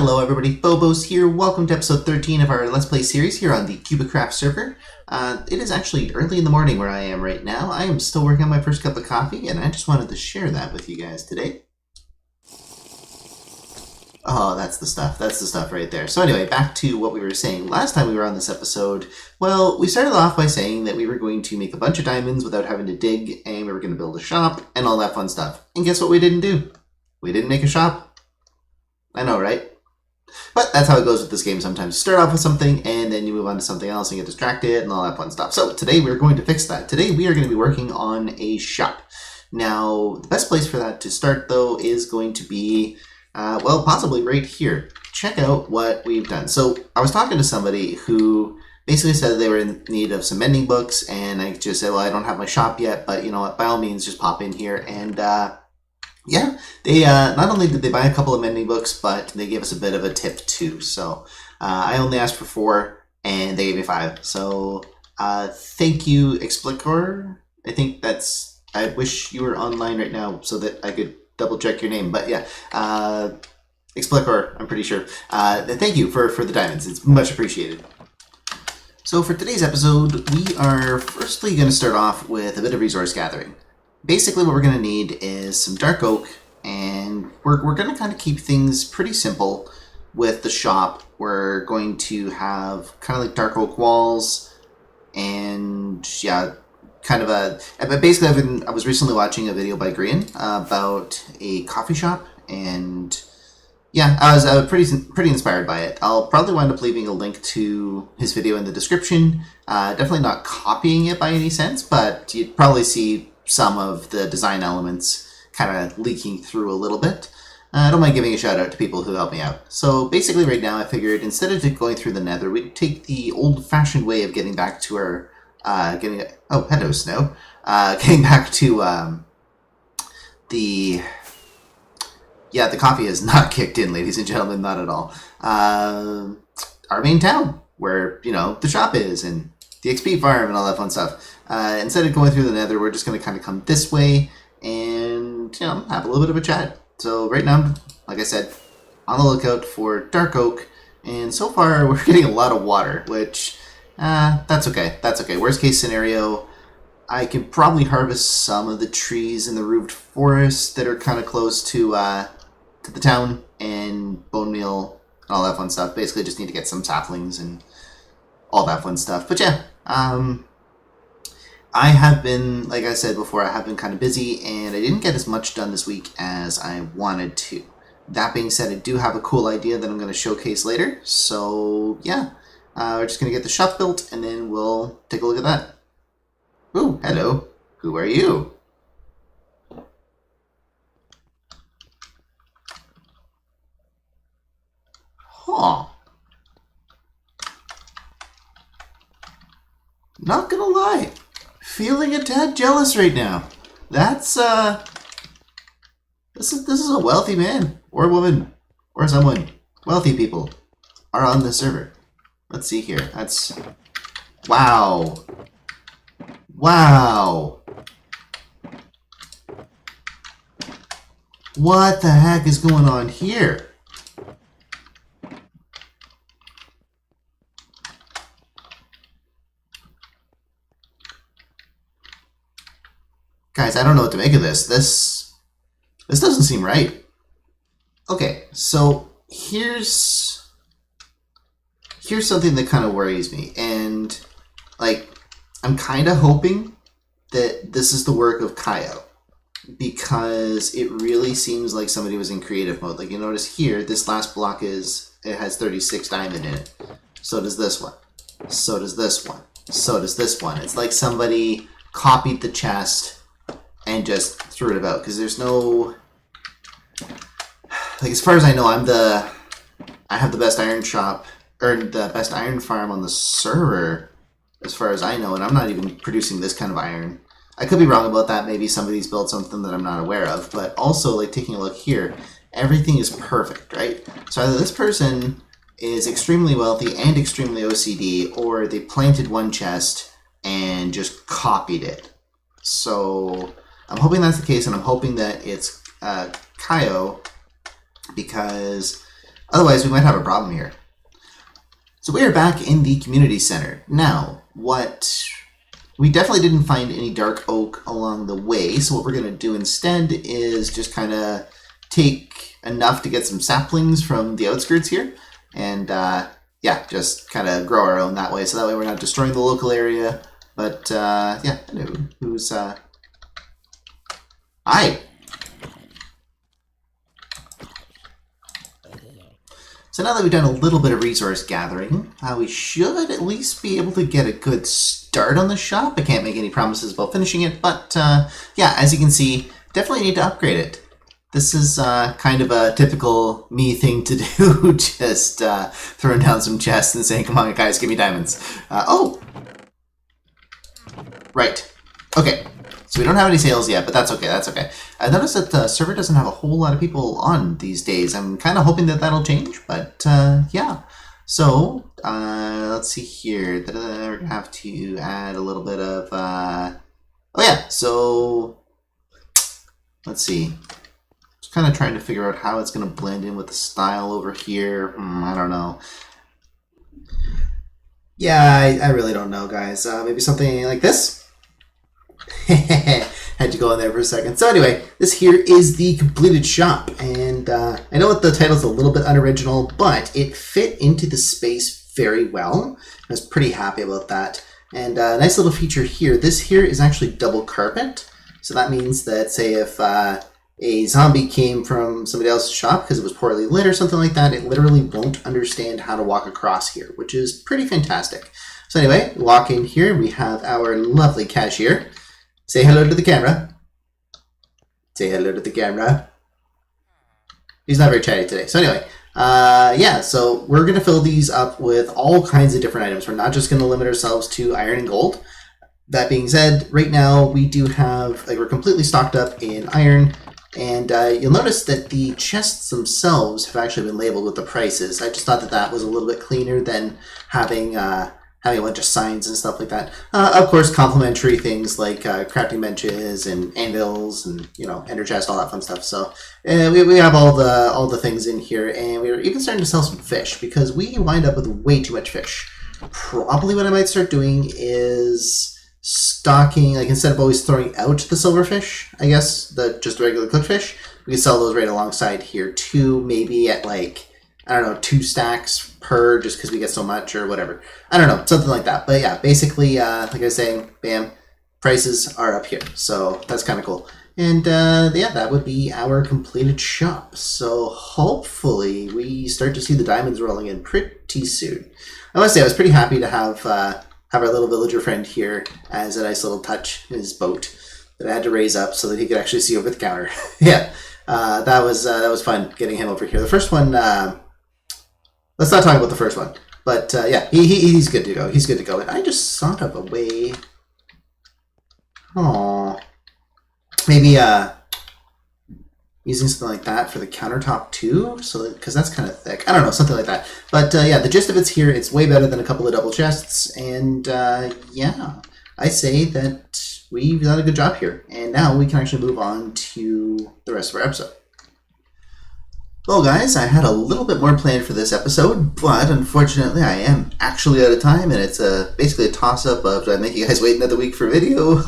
Hello everybody, Phobos here. Welcome to episode 13 of our Let's Play series here on the KubiKraft server. It is actually early in the morning where I am right now. I am still working on my first cup of coffee, and I just wanted to share that with you guys today. Oh, that's the stuff. That's the stuff right there. So anyway, back to what we were saying last time we were on this episode. Well, we started off by saying that we were going to make a bunch of diamonds without having to dig, and we were going to build a shop, and all that fun stuff. And guess what we didn't do? We didn't make a shop. I know, right? But that's how it goes with this game sometimes. You start off with something, and then you move on to something else and get distracted and all that fun stuff. So today we're going to fix that. Today we are going to be working on a shop. Now, the best place for that to start, though, is going to be, well, possibly right here. Check out what we've done. So I was talking to somebody who basically said they were in need of some mending books, and I just said, well, I don't have my shop yet, but you know what, by all means, just pop in here. And yeah, they not only did they buy a couple of mending books, but they gave us a bit of a tip too. So I only asked for 4, and they gave me 5. So thank you, Explicor. I think that's. I wish you were online right now so that I could double check your name. But yeah, Explicor. I'm pretty sure. Thank you for the diamonds. It's much appreciated. So for today's episode, we are firstly going to start off with a bit of resource gathering. Basically what we're going to need is some dark oak, and we're going to kind of keep things pretty simple with the shop. We're going to have kind of like dark oak walls, and yeah, kind of a... Basically, I was recently watching a video by Grian about a coffee shop, and yeah, I was pretty inspired by it. I'll probably wind up leaving a link to his video in the description. Definitely not copying it by any sense, but you'd probably see some of the design elements kind of leaking through a little bit. I don't mind giving a shout out to people who help me out. So basically right now I figured instead of going through the nether, we'd take the old-fashioned way of getting back to our, oh, hello, Snow. Getting back to the coffee has not kicked in, ladies and gentlemen, not at all. Our main town, where, you know, the shop is, and the XP farm and all that fun stuff. Instead of going through the nether, we're just going to kind of come this way and, you know, have a little bit of a chat. So right now, like I said, on the lookout for dark oak, and so far we're getting a lot of water, which, that's okay. That's okay. Worst case scenario, I can probably harvest some of the trees in the roofed forest that are kind of close to the town, and bone meal and all that fun stuff. Basically just need to get some saplings and all that fun stuff. But yeah, I have been, like I said before, I have been kind of busy, and I didn't get as much done this week as I wanted to. That being said, I do have a cool idea that I'm going to showcase later. So yeah, we're just going to get the shop built, and then we'll take a look at that. Ooh, hello. Who are you? Huh. Not gonna lie. Feeling a tad jealous right now. That's this is a wealthy man or woman or someone. Wealthy people are on the server. Let's see here. That's wow. Wow. What the heck is going on here? Guys, I don't know what to make of this. This doesn't seem right. Okay, so here's something that kind of worries me, and like I'm kind of hoping that this is the work of Kaio, because it really seems like somebody was in creative mode. Like you notice here, this last block has 36 diamond in it. So does this one. So does this one. So does this one. It's like somebody copied the chest and just threw it about, because there's no, like, as far as I know, I have the best iron shop, or the best iron farm on the server, as far as I know, and I'm not even producing this kind of iron. I could be wrong about that. Maybe somebody's built something that I'm not aware of, but also, like, taking a look here, everything is perfect, right? So either this person is extremely wealthy and extremely OCD, or they planted one chest and just copied it. So I'm hoping that's the case, and I'm hoping that it's Kaio, because Otherwise, we might have a problem here. So we are back in the community center. Now, we definitely didn't find any dark oak along the way, so what we're going to do instead is just kind of take enough to get some saplings from the outskirts here, and yeah, just kind of grow our own that way, so that way we're not destroying the local area. But yeah, who's hi. So now that we've done a little bit of resource gathering, we should at least be able to get a good start on the shop. I can't make any promises about finishing it, but yeah, as you can see, definitely need to upgrade it. This is kind of a typical me thing to do, just throwing down some chests and saying, come on guys, give me diamonds. Oh! Right. Okay. So we don't have any sales yet, but that's okay, that's okay. I noticed that the server doesn't have a whole lot of people on these days. I'm kind of hoping that that'll change, but yeah. So, let's see here. We're going to have to add a little bit of, oh yeah, so, let's see. Just kind of trying to figure out how it's going to blend in with the style over here. I don't know. Yeah, I really don't know, guys. Maybe something like this? Had to go in there for a second. So anyway, this here is the completed shop, and I know that the title's a little bit unoriginal, but it fit into the space very well. I was pretty happy about that. And a nice little feature here. This here is actually double carpet, so that means that, say, if a zombie came from somebody else's shop because it was poorly lit or something like that, it literally won't understand how to walk across here, which is pretty fantastic. So anyway, walk in here, we have our lovely cashier. Say hello to the camera. Say hello to the camera. He's not very chatty today. So anyway, yeah, so we're going to fill these up with all kinds of different items. We're not just going to limit ourselves to iron and gold. That being said, right now we do have, like, we're completely stocked up in iron, and you'll notice that the chests themselves have actually been labeled with the prices. I just thought that that was a little bit cleaner than having a bunch of signs and stuff like that. Of course, complimentary things like crafting benches and anvils and, you know, ender chest, all that fun stuff. So we have all the things in here, and we're even starting to sell some fish because we wind up with way too much fish. Probably what I might start doing is stocking, like, instead of always throwing out the silverfish, I guess, just the regular cooked fish, we can sell those right alongside here too, maybe at, like, I don't know, 2 stacks per, just because we get so much or whatever. I don't know, something like that. But yeah, basically, like I was saying, bam, prices are up here. So that's kind of cool. And yeah, that would be our completed shop. So hopefully we start to see the diamonds rolling in pretty soon. I must say, I was pretty happy to have our little villager friend here as a nice little touch in his boat that I had to raise up so that he could actually see over the counter. Yeah, that was fun getting him over here. The first one, let's not talk about the first one, but yeah, he's good to go. He's good to go. And I just thought of a way. Oh, maybe using something like that for the countertop too, so because that's kind of thick. I don't know, something like that. But yeah, the gist of it's here. It's way better than a couple of double chests, and yeah, I say that we've done a good job here. And now we can actually move on to the rest of our episode. Well, guys, I had a little bit more planned for this episode, but unfortunately I am actually out of time, and it's basically a toss-up of, do I make you guys wait another week for video,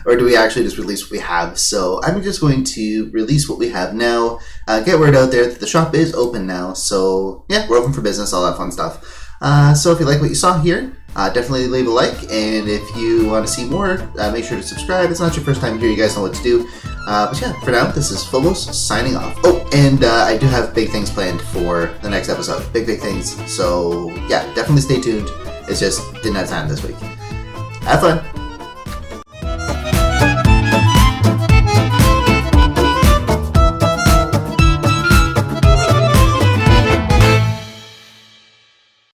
or do we actually just release what we have? So I'm just going to release what we have now, get word out there that the shop is open now, so yeah, we're open for business, all that fun stuff. So if you like what you saw here, definitely leave a like, and if you want to see more, make sure to subscribe. It's not your first time here, you guys know what to do. But yeah, for now, this is Phobos signing off. Oh, and I do have big things planned for the next episode. Big things. So yeah, definitely stay tuned. It's just didn't have time this week. Have fun.